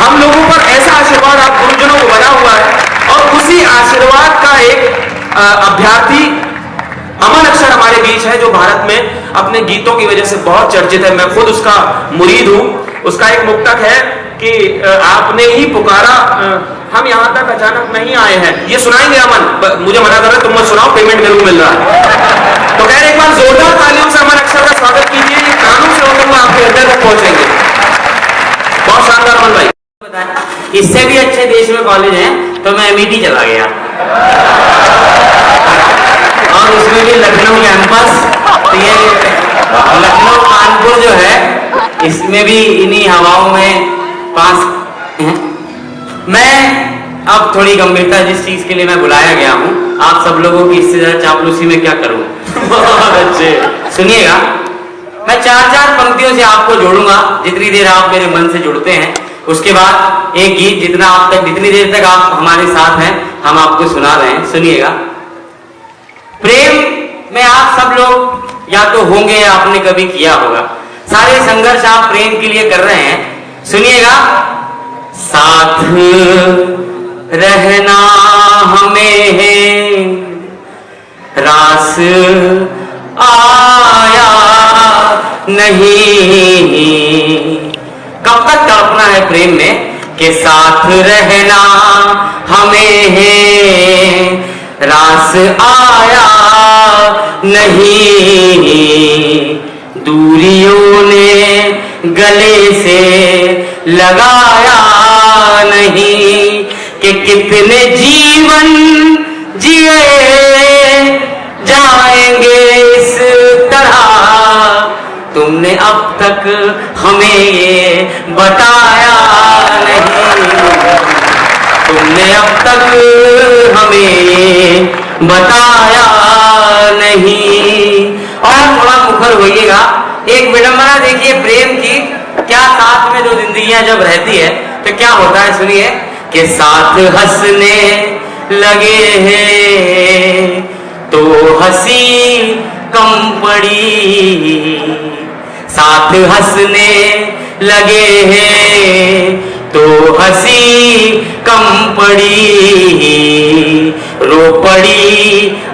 हम लोगों पर ऐसा आशीर्वाद आप गुरुजनों को बना हुआ है, और उसी आशीर्वाद का एक अभ्यर्थी अमन अक्षर हमारे बीच है, जो भारत में अपने गीतों की वजह से बहुत चर्चित है। मैं खुद उसका मुरीद हूं। उसका एक मुक्तक है कि आपने ही पुकारा, हम यहां तक अचानक नहीं आए हैं। ये सुनाएंगे अमन, मुझे मना कर रहा है, तुम मत सुनाओ, पेमेंट मेरे को मिल रहा है। तो खैर एक बार जोरदार तालियों से अमन अक्षर का स्वागत कीजिए। ये कानों से होते हुए आपके हृदय तक पहुंचेंगे। बहुत शानदार अमन भाई। इससे भी अच्छे देश में कॉलेज है तो मैं एमईटी चला गया, और उसमें भी लखनऊ कैंपस। तो ये लखनऊ कानपुर जो है, इसमें भी इन्हीं हवाओं में पास हैं। मैं अब थोड़ी गंभीरता, जिस चीज के लिए मैं बुलाया गया हूं, आप सब लोगों की इससे ज्यादा चापलूसी में क्या करूं। बहुत अच्छे, सुनिएगा। मैं 4-4 पंक्तियों से आपको जोड़ूंगा, जितनी देर आप मेरे मन से जुड़ते हैं। उसके बाद एक गीत जितनी देर तक आप हमारे साथ हैं, हम आपको सुना रहे हैं, सुनिएगा। प्रेम में आप सब लोग या तो होंगे या आपने कभी किया होगा। सारे संघर्ष आप प्रेम के लिए कर रहे हैं, सुनिएगा। साथ रहना हमें है, रास आया नहीं। कब तक तड़पना है प्रेम में कि साथ रहना हमें है, रास आया नहीं। दूरियों ने गले से लगाया नहीं कि कितने जीवन जिए जाएंगे इस तरह। तुमने अब तक हमें ये बताया नहीं, तुमने अब तक हमें ये बताया नहीं। और थोड़ा मुखर होइएगा। एक विडंबना देखिए प्रेम की, क्या साथ में दो जिंदगियां जब रहती है तो क्या होता है, सुनिए। कि साथ हंसने लगे हैं तो हंसी कम पड़ी, साथ हंसने लगे हैं तो हंसी कम पड़ी। रो पड़ी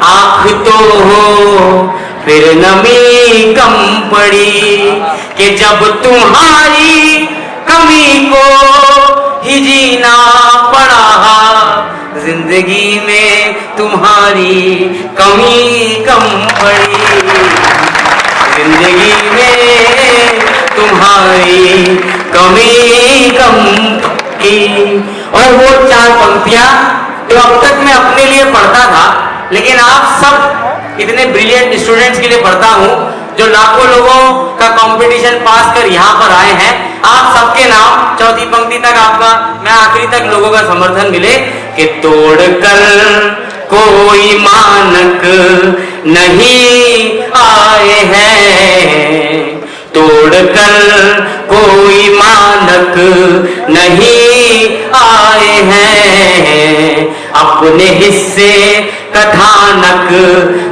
आंख तो हो फिर नमी कम पड़ी, कि जब तुम्हारी कमी को ही जीना पड़ा, जिंदगी में तुम्हारी कमी कम पड़ी, जिंदगी में तुम्हारी कमी कम पड़ी। और वो 4 पंक्तियां जो अब तक मैं अपने लिए पढ़ता था, लेकिन आप सब इतने ब्रिलियंट स्टूडेंट्स के लिए पढ़ता हूं, जो लाखों लोगों का कंपटीशन पास कर यहाँ पर आए हैं। आप सबके नाम 4थी पंक्ति तक आपका, मैं आखिरी तक लोगों का समर्थन मिले। कि तोड़कर कोई मानक नहीं आए हैं, तोड़कर कोई मानक नहीं आए हैं, अपने हिस्से कथानक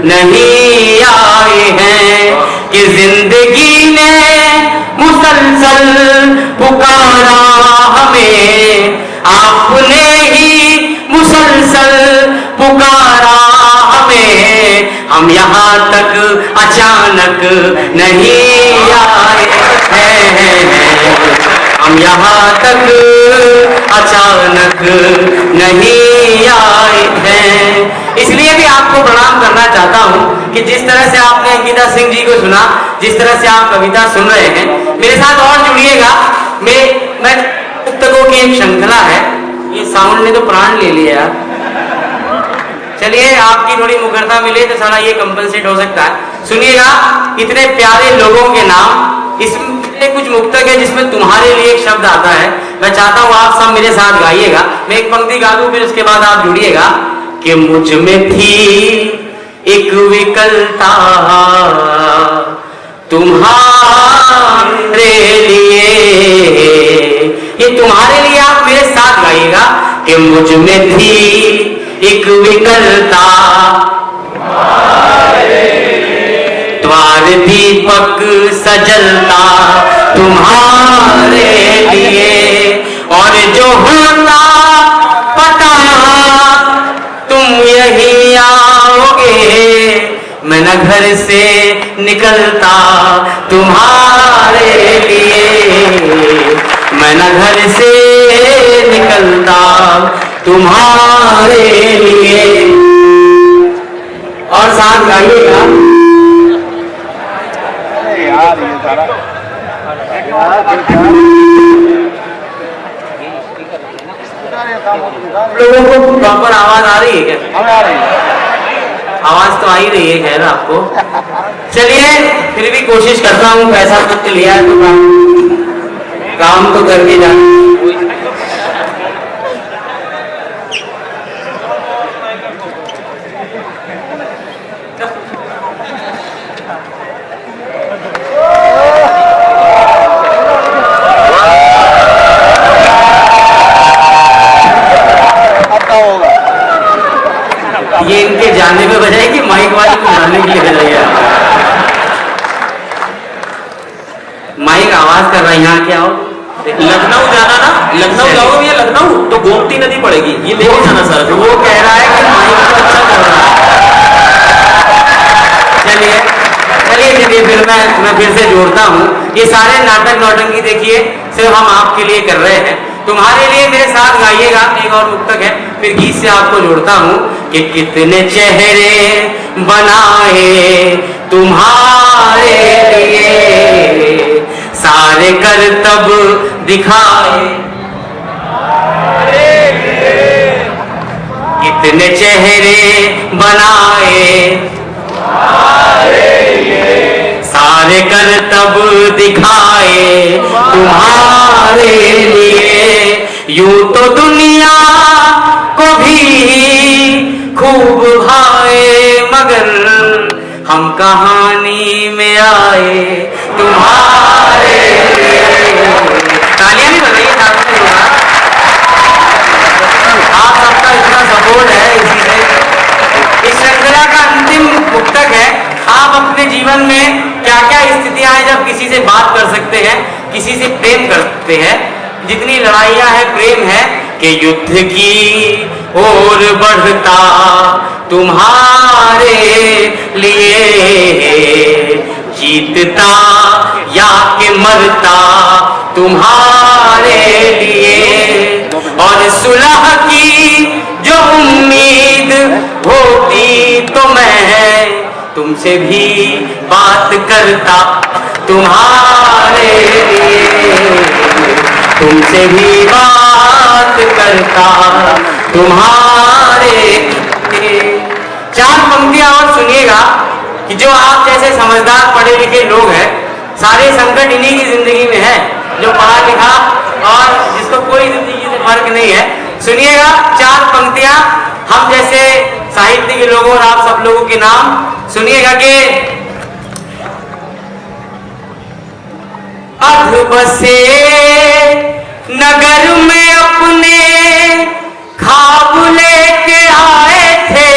नहीं आए हैं। कि जिंदगी ने मुसलसल पुकारा हमें, आपने ही मुसलसल पुकारा हमें, हम यहाँ तक अचानक नहीं आए हैं, हम यहाँ तक अचानक नहीं आए हैं। इसलिए भी आपको प्रणाम करना चाहता हूं कि जिस तरह से आपने अंकिता सिंह जी को सुना, जिस तरह से आप कविता सुन रहे हैं, मेरे साथ और जुड़िएगा। मैं पुस्तकों की एक श्रृंखला है। ये साउंड ने तो प्राण ले लिया यार। चलिए, आपकी थोड़ी मुखरता मिले तो सारा ये कंपनसेट हो सकता है। सुनिएगा, इतने प्यारे लोगों के नाम, इसमें कुछ मुक्तक है जिसमें तुम्हारे लिए एक शब्द आता है। मैं चाहता हूं आप सब मेरे साथ गाइएगा। मैं एक पंक्ति गा दूं, फिर उसके बाद आप जुड़िएगा। कि मुझ में थी एक विकलता तुम्हारे लिए, ये तुम्हारे लिए आप मेरे साथ गाइएगा। कि मुझ में थी एक विकलता द्वार दीपक सजलता तुम्हारे लिए, और मैं न घर से निकलता तुम्हारे लिए, मैं न घर से निकलता तुम्हारे लिए। और साथ गाइएगा। यार ये सारा लोगों को प्रॉपर आवाज आ रही है क्या? हमें आ रही है। आवाज तो आ ही रही है खैर आपको। चलिए फिर भी कोशिश करता हूँ, पैसा मत लिया है तो काम तो करके जा। ये इनके जाने पे बजाय कि माइक वाले को जाने के लिए बजाइए। माइक आवाज कर रहा है, यहाँ क्या हो? लखनऊ जाना ना, लखनऊ जाओगे भैया, लखनऊ तो गोमती नदी पड़ेगी, ये लेके जाना सर। वो कह रहा है कि माइक तो अच्छा कर रहा है। चलिए चलिए चलिए फिर मैं फिर से जोड़ता हूँ। ये सारे नाटक नौटंकी देखिए सिर्फ हम आपके लिए कर रहे हैं, तुम्हारे लिए मेरे साथ गाइएगा। एक और मुक्तक है, फिर गीत से आपको जोड़ता हूँ कि कितने चेहरे बनाए तुम्हारे लिए, सारे करतब दिखाए, कितने चेहरे बनाए सारे करतब दिखाए तुम्हारे लिए। यूं तो दुनिया को भी खूब भाए, मगर हम कहानी में आए तुम्हारे लिए। तालियां नहीं बजाइए साथ में यार, आप सबका इतना सपोर्ट है, इसी से इस श्रृंखला का अंतिम मुक्तक है। आप अपने जीवन में क्या क्या स्थितियां हैं जब किसी से बात कर सकते हैं, किसी से प्रेम कर सकते हैं, जितनी लड़ाइयां हैं प्रेम है, कि युद्ध की ओर बढ़ता तुम्हारे लिए, जीतता या कि मरता तुम्हारे लिए। और सुलह की जो उम्मीद होती तो मैं तुमसे भी बात करता तुम्हारे लिए, तुमसे भी बात करता तुम्हारे लिए। चार पंक्तियां और सुनिएगा कि जो आप जैसे समझदार पढ़े लिखे लोग हैं, सारे संकट इन्हीं की जिंदगी में है, जो पढ़ा लिखा और जिसको कोई जिंदगी से फर्क नहीं है। सुनिएगा चार पंक्तियां, हम जैसे साहित्य के लोगों और आप सब लोगों के नाम सुनिएगा कि अध बसे नगर में अपने खाब लेके आए थे।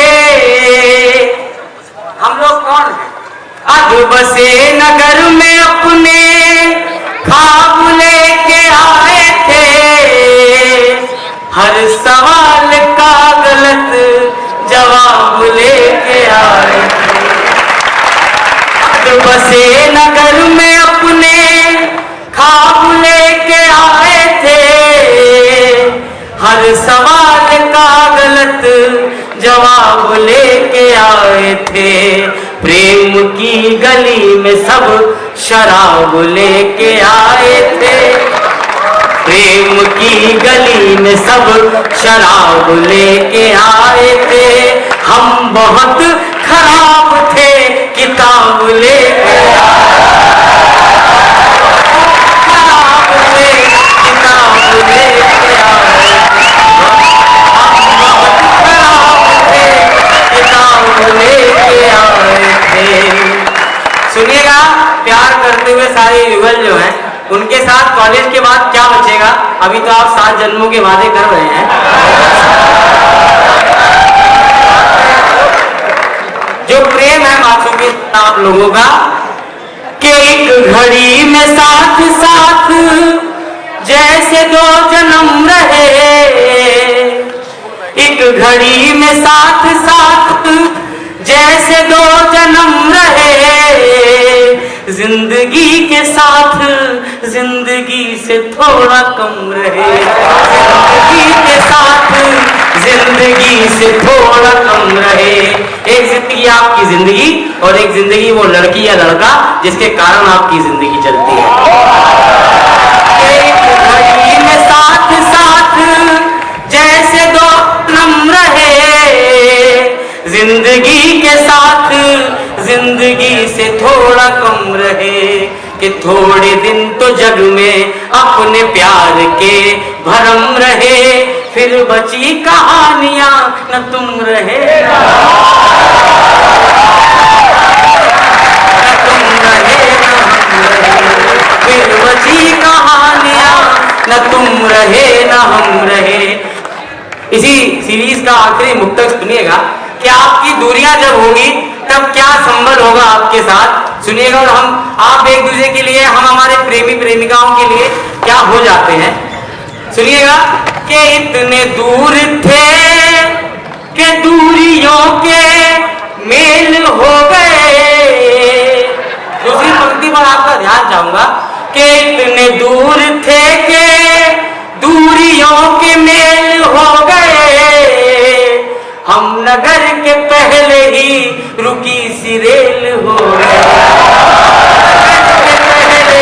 हम लोग कौन हैं? अध बसे नगर में अपने खाब लेके आए थे, हर सवाल का गलत जवाब लेके आए थे। अध बसे नगर में अपने खाब लेके आए थे, हर सवाल का गलत जवाब लेके आए थे। प्रेम की गली में सब शराब लेके आए थे, प्रेम की गली में सब शराब लेके आए थे। हम बहुत खराब थे, किताब लेके खराब थे, किताब लेके आए। हम बहुत खराब थे, किताब लेके आए थे। सुनिएगा, प्यार करते हुए सारे युगल जो हैं, उनके साथ कॉलेज के बाद क्या बचेगा? अभी तो आप 7 जन्मों के वादे कर रहे हैं। जो प्रेम है मासूम के आप लोगों का, कि एक घड़ी में साथ साथ जैसे 2 जन्म रहे, एक घड़ी में साथ साथ जैसे दो जन्म रहे, जिंदगी के साथ जिंदगी से थोड़ा कम रहे, जिंदगी के साथ जिंदगी से थोड़ा कम रहे। एक जिंदगी आपकी जिंदगी और एक जिंदगी वो लड़की या लड़का जिसके कारण आपकी जिंदगी चलती है। एक घड़ी में साथ साथ जैसे दो जन्म रहे, जिंदगी के साथ जिंदगी से थोड़ा कम रहे, कि थोड़े दिन तो जग में अपने प्यार के भरम रहे, फिर बची कहानियां न तुम रहे न तुम रहे न हम रहे, फिर बची कहानियां न तुम रहे न हम रहे। इसी सीरीज का आखिरी मुक्तक सुनिएगा कि आपकी दूरियां जब होगी तब क्या संबंध होगा आपके साथ। सुनिएगा और आप एक दूसरे के लिए, हम हमारे प्रेमी प्रेमिकाओं के लिए क्या हो जाते हैं। सुनिएगा कि इतने दूर थे कि दूरियों के मेल हो गए। दूसरी पंक्ति पर आपका ध्यान चाहूंगा कि इतने दूर थे कि दूरियों के मेल हो गए, हम नगर के पहले ही रुकी सी रेल हो गए, पहले ही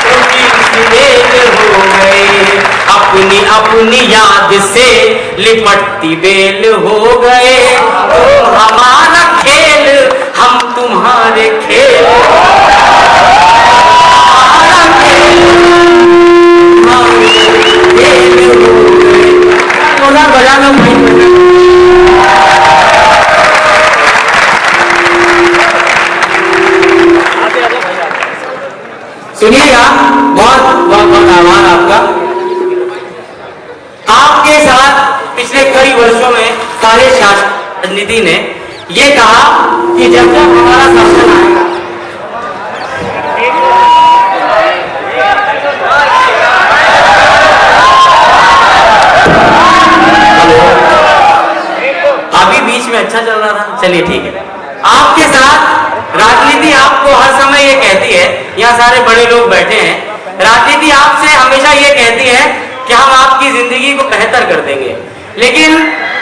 रुकी सी रेल हो गए, अपनी अपनी याद से लिपटती बेल हो गए। तुम हमारा खेल, हम तुम्हारे खेल, हमारा खेल, खेल हो गए। थोड़ा बजा लो भाई। सुनिएगा, बहुत बहुत बहुत आभार आपका। आपके साथ पिछले कई वर्षों में सारे शासक राजनीति ने यह कहा कि जब जब हमारा शासन आएगा, अभी बीच में अच्छा चल रहा था, चलिए ठीक है। आपके साथ राजनीति आपको हर समय ये कहती है, यहाँ सारे बड़े लोग बैठे हैं, राजनीति आपसे हमेशा ये कहती है कि हम आपकी जिंदगी को बेहतर कर देंगे, लेकिन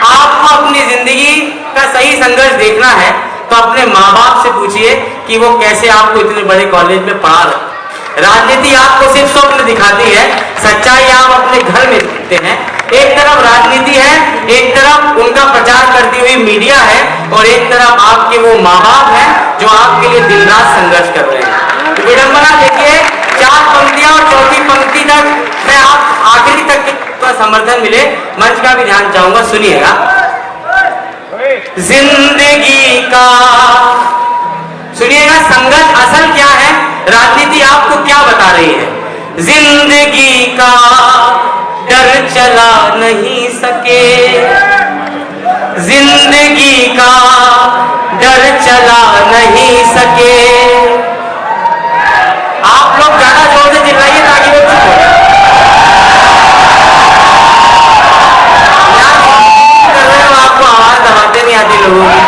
आपको अपनी जिंदगी का सही संघर्ष देखना है तो अपने माँ बाप से पूछिए कि वो कैसे आपको इतने बड़े कॉलेज में पढ़ा रहे। राजनीति आपको सिर्फ स्वप्न दिखाती है, सच्चाई आप अपने घर में देखते हैं। एक तरफ राजनीति है, एक तरफ उनका प्रचार करती हुई मीडिया है, और एक तरफ आपके वो माँ बाप हैं जो आपके लिए दिन रात संघर्ष कर रहे हैं। तो विडंबना देखिए, 4 पंक्तियां और चौथी पंक्ति तक मैं आप आखिरी तक का समर्थन मिले, मंच का भी ध्यान चाहूंगा, सुनिएगा। जिंदगी का, सुनिएगा, संघर्ष असल क्या है, राजनीति आपको क्या बता रही है। जिंदगी का डर चला नहीं सके, जिंदगी का डर चला नहीं सके। आप लोग ज्यादा जोर से चिल्लाइए ताकि वो चुप हो। आपको आवाज दबाते नहीं आती लोगों की।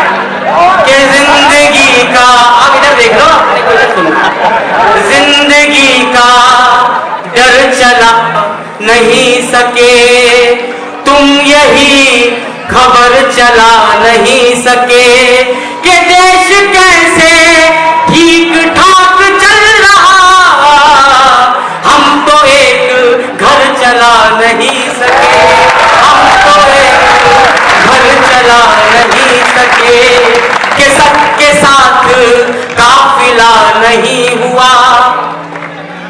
कि जिंदगी का, आप इधर देख लो, अपने को इधर सुनो। जिंदगी का डर चला नहीं सके, तुम यही खबर चला नहीं सके कि देश कैसे ठीक ठाक चल रहा, हम तो एक घर चला नहीं सके, हम तो एक घर चला नहीं सके, कि सबके साथ काफिला नहीं हुआ।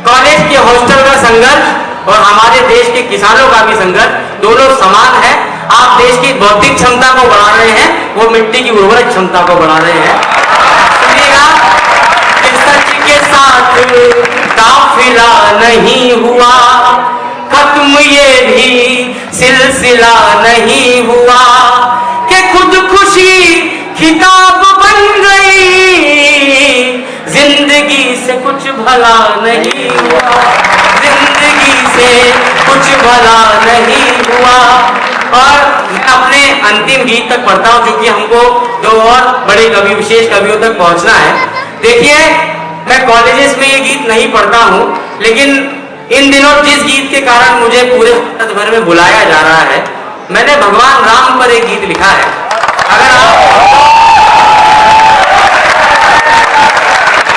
कॉलेज के हॉस्टल का संघर्ष और हमारे देश के किसानों का भी संघर्ष दोनों समान है। आप देश की बौद्धिक क्षमता को बढ़ा रहे हैं, वो मिट्टी की उर्वरक क्षमता को बढ़ा रहे हैं। सुनिएगा कि सच के साथ काफिला नहीं हुआ, खत्म ये भी सिलसिला नहीं हुआ, कि खुदकुशी खिताब बन गई, जिंदगी से कुछ भला नहीं हुआ, जिंदगी से कुछ भला नहीं हुआ। और अपने अंतिम गीत तक पढ़ता हूं, जो कि हमको दो और बड़े कवि, विशेष कवियों तक पहुंचना है। देखिए, मैं कॉलेजेस में ये गीत नहीं पढ़ता हूं, लेकिन इन दिनों जिस गीत के कारण मुझे पूरे भारत भर में बुलाया जा रहा है, मैंने भगवान राम पर एक गीत लिखा है। अगर आप,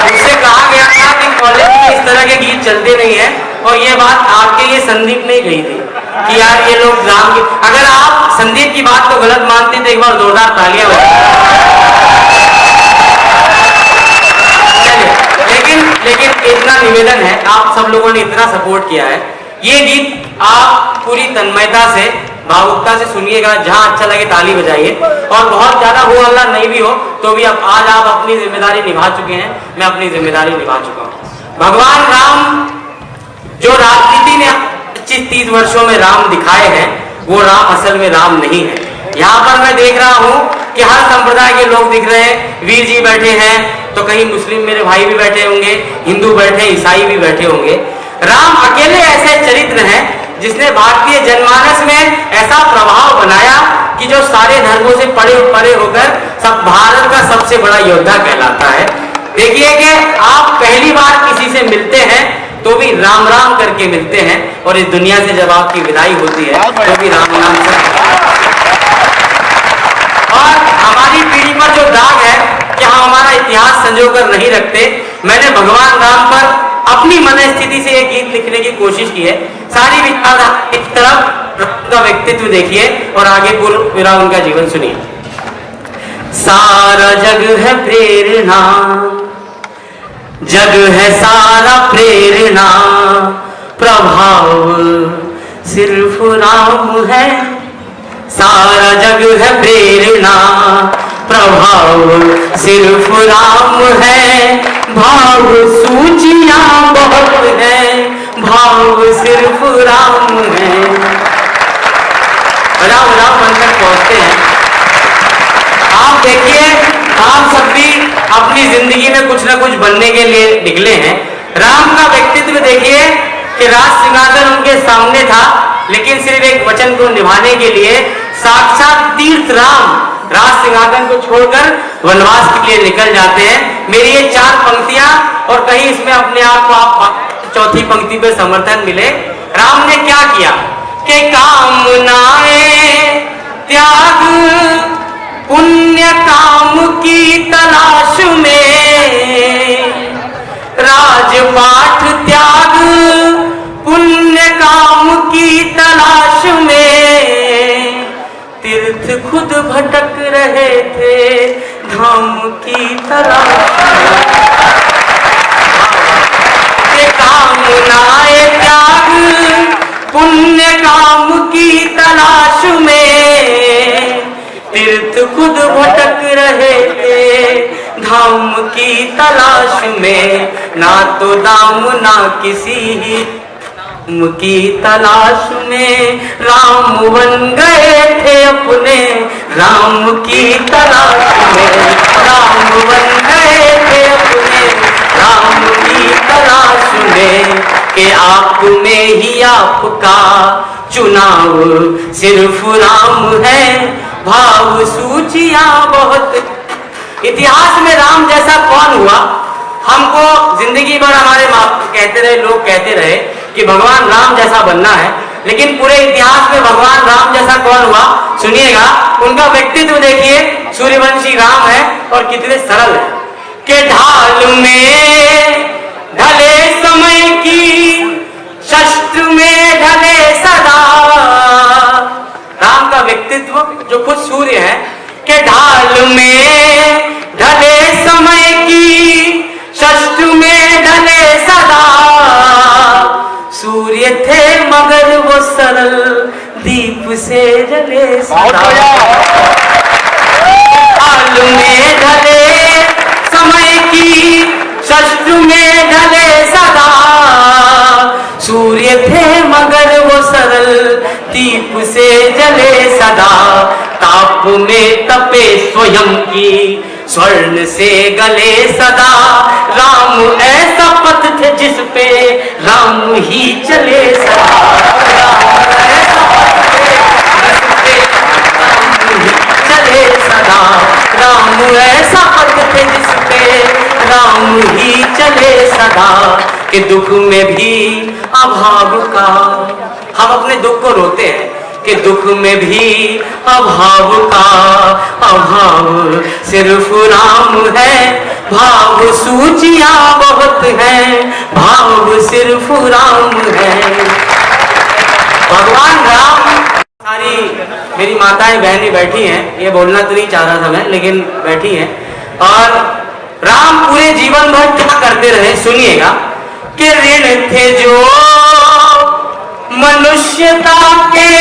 मुझसे कहा गया था कि कॉलेज में इस तरह के गीत चलते नहीं है, और ये बात आपके लिए संदीप ने कही थी कि यार ये लोग राम की, अगर आप संदीप की बात को गलत मानते तो एक बार जोरदार तालियां लेकिन इतना निवेदन है, आप सब लोगों ने इतना सपोर्ट किया है, ये गीत आप पूरी तन्मयता से, भावुकता से सुनिएगा, जहां अच्छा लगे ताली बजाइए, और बहुत ज्यादा हो हल्ला नहीं भी हो तो भी अब आज आप अपनी जिम्मेदारी निभा चुके हैं, मैं अपनी जिम्मेदारी निभा चुका हूं। भगवान राम जो राजनीति ने 25-30 वर्षों में राम दिखाए हैं, वो राम असल में राम नहीं है। यहाँ पर मैं देख रहा हूँ कि हर संप्रदाय के लोग दिख रहे हैं, वीर जी बैठे हैं, तो कहीं मुस्लिम मेरे भाई भी बैठे होंगे, हिंदू बैठे, ईसाई भी बैठे होंगे। राम अकेले ऐसे चरित्र हैं जिसने भारतीय जनमानस में ऐसा प्रभाव बनाया कि जो सारे धर्मों से परे होकर सब भारत का सबसे बड़ा योद्धा कहलाता है। देखिए कि आप पहली बार किसी से मिलते हैं तो भी राम राम करके मिलते हैं, और इस दुनिया से जब आपकी विदाई होती है तो भी राम नाम से। और हमारी पीढ़ी पर जो दाग है कि हम हमारा इतिहास संजोकर नहीं रखते, मैंने भगवान राम पर अपनी मनस्थिति से एक गीत लिखने की कोशिश की है। सारी विचारधारा एक तरफ, उनका व्यक्तित्व देखिए और आगे पूरा उनका जीवन सुनिए। सारा जग है प्रेरणा, जग है सारा प्रेरणा, प्रभाव सिर्फ राम है। सारा जग है प्रेरणा, प्रभाव सिर्फ राम है। भाव सूचियां बहुत है, भाव सिर्फ राम है। राम राम मन तक पहुंचते हैं। आप देखिए, आप सब भी अपनी जिंदगी में कुछ ना कुछ बनने के लिए निकले हैं। राम का व्यक्तित्व देखिए कि राज सिंहासन उनके सामने था, लेकिन सिर्फ एक वचन को निभाने के लिए साक्षात तीर्थ राम राज सिंहासन को छोड़कर वनवास के लिए निकल जाते हैं। मेरी ये 4 पंक्तियां, और कहीं इसमें अपने आप को आप चौथी पंक्ति पे समर्थन मिले। राम ने क्या किया कि कामनाएं त्याग पुण्य काम की तलाश में, राजपाठ त्याग पुण्य काम की तलाश में, तीर्थ खुद भटक रहे थे धाम की तलाश में। कामनाएं त्याग पुण्य काम की तलाश में, तीर्थ खुद भटक रहे थे धाम की तलाश में। ना तो दाम ना किसी की तलाश में, राम बन गए थे अपने राम की तलाश में। राम बन गए थे अपने राम की तलाश में, कि आप में ही आपका चुनाव सिर्फ राम है। भाव सूचियां बहुत। इतिहास में राम जैसा कौन हुआ? हमको जिंदगी भर हमारे माँ कहते रहे, लोग कहते रहे कि भगवान राम जैसा बनना है, लेकिन पूरे इतिहास में भगवान राम जैसा कौन हुआ? सुनिएगा, उनका व्यक्तित्व देखिए। सूर्यवंशी राम है और कितने सरल है। के ढाल में ढले समय की, शस्त्र में ढले सदा। राम का व्यक्तित्व जो खुद सूर्य है, के ढाल में ढले समय की, शस्त्र में ढले सदा। सूर्य थे मगर वो सरल, दीप से जले सदा। ढाल में ढले समय की, शस्त्र में ढले सदा। सूर्य थे मगर वो सरल, दीप से जले सदा। ताप में तपे स्वयं की, स्वर्ण से गले सदा। राम ऐसा पथ थे जिस पे राम ही चले सदा। राम ऐसा पथ थे जिस पे राम पता कि दुख में भी अभाव का, हम अपने दुख को रोते हैं कि दुख में भी अभाव का अभाव सिर्फ राम है, भाव सूचियां बहुत हैं, भाव सिर्फ राम है। भगवान राम, सारी मेरी माताएं बहनें बैठी हैं, ये बोलना तो नहीं चाह रहा था मैं, लेकिन बैठी हैं, और राम पूरे जीवन भर क्या करते रहे सुनिएगा कि ऋण थे जो मनुष्यता के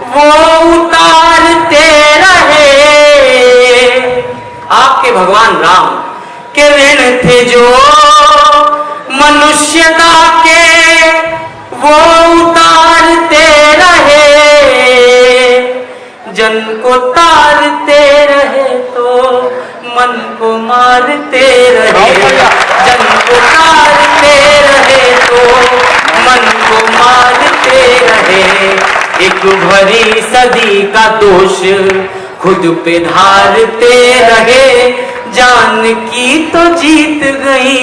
वो उतारते रहे। आपके भगवान राम के ऋण थे जो मनुष्यता के वो उतारते रहे, जन को तारते रहे तो मन को मारते रहे, जन को तारते रहे तो मन को मारते रहे। एक भरी सदी का दोष खुद पे धारते रहे, जान की तो जीत गई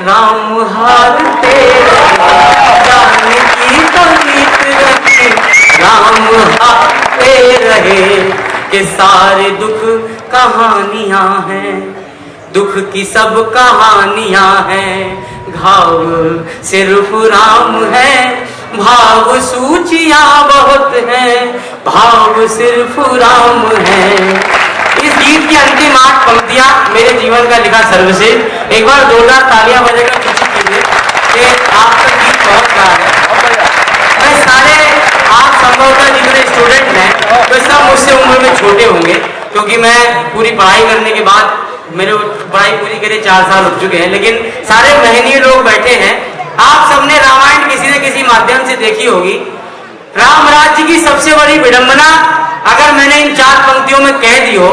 राम हारते रहे, जान की तो जीत गई राम हारते रहे। कि सारे दुख कहानियां हैं, दुख की सब कहानियां हैं, घाव सिर्फ राम है, भाव सूचियां बहुत हैं, भाव सिर्फ राम है। इस गीत की अंतिम 8 पंक्तियां मेरे जीवन का लिखा सर्वश्रेष्ठ। एक बार जोरदार तालियां बजाकर खुशी कीजिए कि आपका गीत बहुत प्यारा है। मैं सारे आप संभवतः जितने स्टूडेंट हैं तो सब मुझसे उम्र में छोटे होंगे, क्योंकि मैं पूरी पढ़ाई करने के बाद मेरे पढ़ाई पूरी करे 4 साल हो चुके हैं, लेकिन सारे महनीय लोग बैठे हैं। आप सबने रामायण किसी न किसी माध्यम से देखी होगी। राम राज्य की सबसे बड़ी विडंबना अगर मैंने इन 4 पंक्तियों में कह दी हो,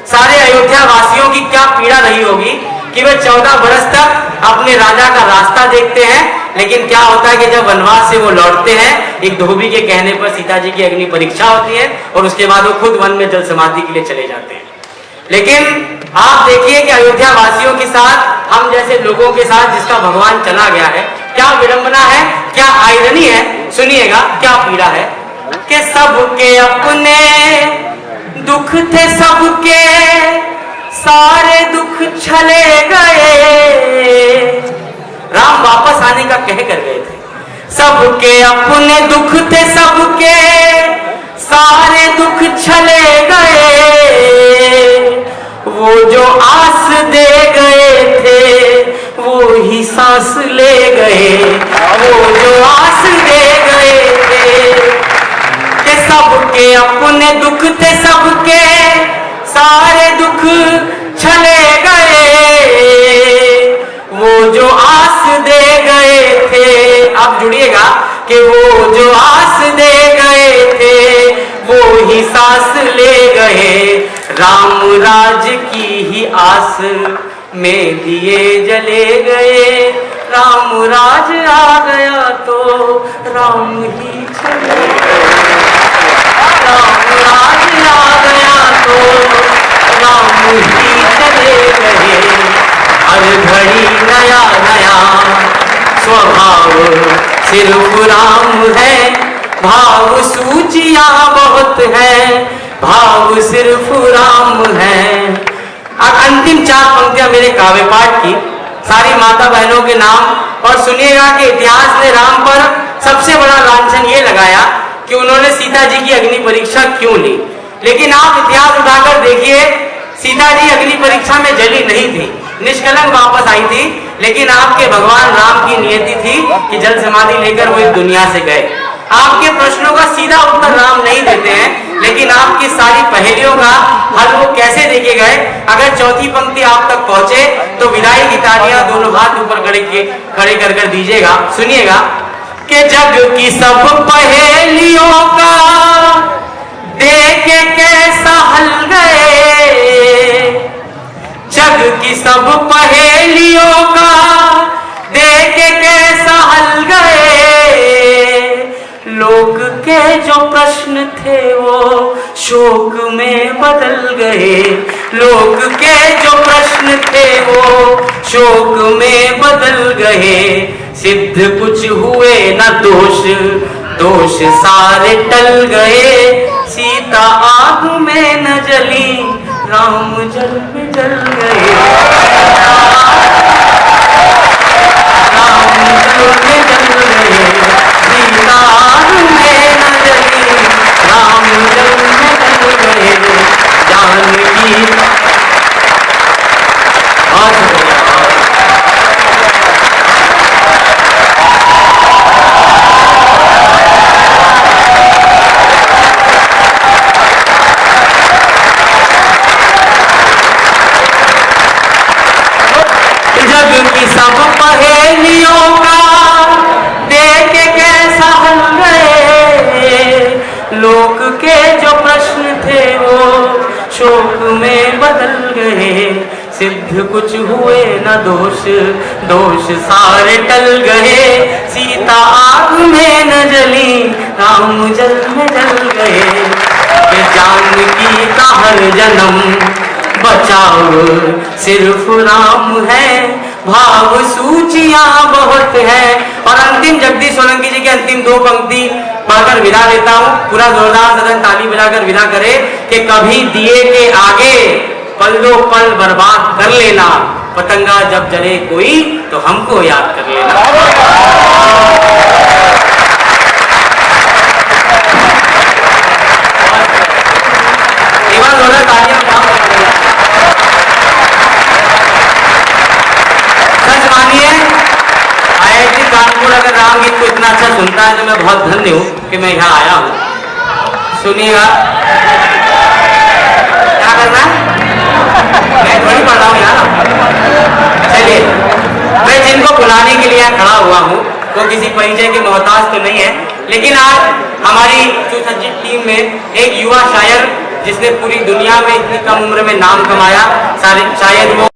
सारे अयोध्या वासियों की क्या पीड़ा रही होगी कि वे 14 वर्ष तक अपने राजा का रास्ता देखते हैं, लेकिन क्या होता है कि जब वनवास से वो लौटते हैं, एक धोबी के कहने पर सीता जी की अग्नि परीक्षा होती है और उसके बाद वो खुद वन में जल समाधि के लिए चले जाते हैं। लेकिन आप देखिए कि अयोध्या वासियों के साथ, हम जैसे लोगों के साथ जिसका भगवान चला गया है, क्या विडंबना है, क्या आयरनी है। सुनिएगा क्या पीड़ा है कि सबके अपने दुख थे, सबके सारे दुख छले गए। राम वापस आने का कह कर गए थे। सबके अपने दुख थे, सबके सारे दुख छले गए। वो जो आस दे गए थे वो ही सांस ले गए, वो जो आस दे गए थे कि सबके अपने दुख थे, सबके सारे दुख छले गए। वो जो आस दे गए थे, आप जुड़िएगा कि वो जो आस दे गए थे वो ही सांस ले गए। राम राज की ही आस में दिए जले गए। राम राज आ गया तो राम ही चले गए। राम राज आ गया तो राम ही चले गए। हर घड़ी नया नया स्वभाव सिर्फ राम है, भाव सूचियां बहुत है, भाव सिर्फ राम है। अब अंतिम 4 पंक्तियां मेरे काव्य पाठ की, सारी माता बहनों के नाम। और सुनिएगा कि इतिहास ने राम पर सबसे बड़ा लांछन ये लगाया कि उन्होंने सीता जी की अग्नि परीक्षा क्यों ली। लेकिन आप इतिहास उठाकर देखिए, सीता जी अग्नि परीक्षा में जली नहीं थी, निष्कलंक वापस आई थी। लेकिन आपके भगवान राम की नियति थी कि जल समाधि लेकर वो इस दुनिया से गए। आपके प्रश्नों का सीधा उत्तर राम नहीं देते हैं, लेकिन आपकी सारी पहेलियों का हल वो कैसे देके गए। अगर चौथी पंक्ति आप तक पहुंचे तो विदाई की तालियां दोनों हाथ ऊपर खड़े कर दीजिएगा। सुनिएगा कि जग की सब पहेलियों का देखे कैसा हल गए। जग की सब पहेलियों का देखे कैसा हल गए। लोक के जो प्रश्न थे वो शोक में बदल गए, लोक के जो प्रश्न थे वो शोक में बदल गए, सिद्ध कुछ हुए न दोष, दोष सारे टल गए, सीता आग में न जली, राम जल में जल गए, राम जल में जल गए, सीता आग में न जली, राम जल में जल गए, जानकी जग की सब पहेलियों का देख के कैसा हल गए, लोक के जो प्रश्न थे वो शोक में बदल गए, सिद्ध कुछ हुए न दोष, दोष सारे टल गए, सीता आग में न जली, राम जल में जल गए, ये जानकी का हर जन्म बचाओ सिर्फ राम है, भाव सूचियां बहुत है। और अंतिम जगदीश सोलंकी जी की अंतिम दो पंक्ति पढ़कर विदा लेता हूँ। पूरा जोरदार सदन ताली बजाकर विदा करे कि कभी दिए के आगे पल्लो पल बर्बाद कर लेना, पतंगा जब जले कोई तो हमको याद कर लेना। कानपुर अगर राम गीत को इतना अच्छा सुनता है तो मैं बहुत धन्य हूँ कि मैं यहाँ आया हूँ। सुनिएगा, क्या करना है, मैं थोड़ी पढ़ रहा हूँ यार। चलिए, मैं जिनको बुलाने के लिए खड़ा हुआ हूँ वो किसी परिचय के मोहताज तो नहीं है, लेकिन आज हमारी सुसज्जित टीम में एक युवा शायर जिसने पूरी दुनिया में इतनी कम उम्र में नाम कमाया, शायद वो